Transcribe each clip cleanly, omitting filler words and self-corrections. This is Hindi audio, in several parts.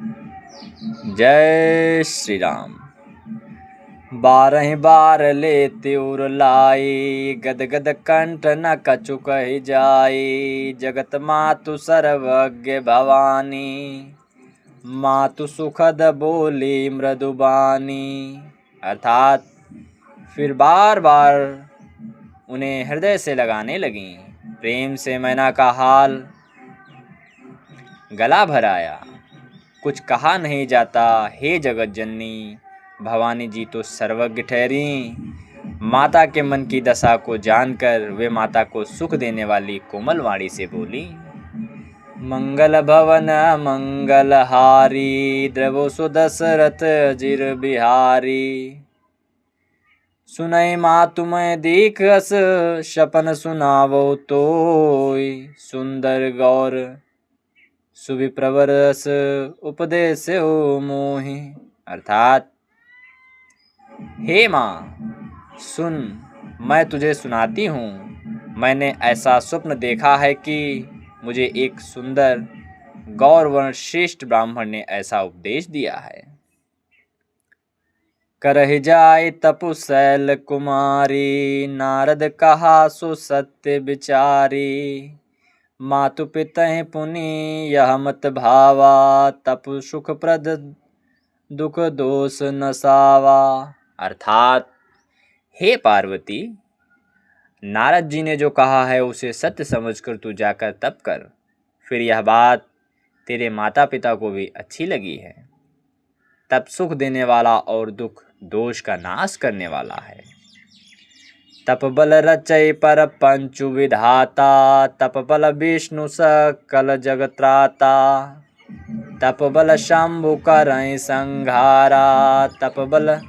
जय श्री राम। 12 बार लेते उर लाई, गद गद कंठ न कछु कहि जाई। जगत मातु सर्वज्ञ भवानी, मातु सुखद बोली मृदुबानी। अर्थात फिर बार बार उन्हें हृदय से लगाने लगी। प्रेम से मैना का हाल गला भर आया, कुछ कहा नहीं जाता। हे जगत जननी, भवानी जी तो सर्वज्ञ ठहरी। माता के मन की दशा को जानकर वे माता को सुख देने वाली कोमल वाणी से बोली। मंगल भवन मंगल हारी, द्रवो सुदशरथ जिर बिहारी। सुनई मातु मैं दीखस, सपन सुनावो तोय। सुंदर गौर सुविप्रवरस, उपदेश हो मोहि। अर्थात हे माँ सुन, मैं तुझे सुनाती हूँ। मैंने ऐसा स्वप्न देखा है कि मुझे एक सुंदर गौरवर्ण श्रेष्ठ ब्राह्मण ने ऐसा उपदेश दिया है। करहि जाय तपु शैल कुमारी, नारद कहा सो सत्य विचारी। मातु पितहि पुनि यह मत भावा, तपु सुख प्रद दुख दोष नसावा। अर्थात हे पार्वती, नारद जी ने जो कहा है उसे सत्य समझकर तू जाकर तप कर। फिर यह बात तेरे माता पिता को भी अच्छी लगी है। तप सुख देने वाला और दुख दोष का नाश करने वाला है। तप बल रचय पर पंचु विधाता, तप बल विष्णु सकल जगत्राता। तप बल शंभु करय संघारा, तप बल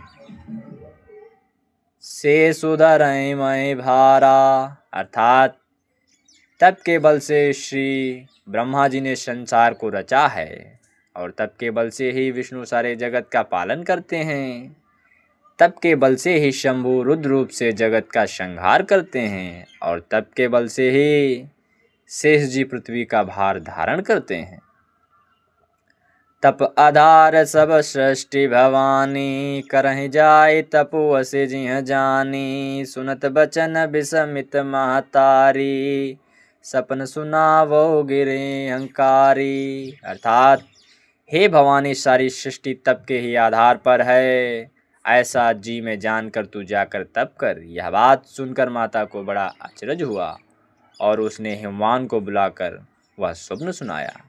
से सुधरय मैं भारा। अर्थात तप के बल से श्री ब्रह्मा जी ने संसार को रचा है और तप के बल से ही विष्णु सारे जगत का पालन करते हैं। तप के बल से ही शंभु रुद्र रूप से जगत का संहार करते हैं और तप के बल से ही शेष जी पृथ्वी का भार धारण करते हैं। तप आधार सब सृष्टि भवानी, करहि जाय तपु असे जिह जानी। सुनत बचन विसमित महतारी, सपन सुनावो गिरे अहंकारी। अर्थात हे भवानी, सारी सृष्टि तप के ही आधार पर है, ऐसा जी में जानकर तू जाकर तप कर। यह बात सुनकर माता को बड़ा आश्चर्य हुआ और उसने हिमवान को बुलाकर वह स्वप्न सुनाया।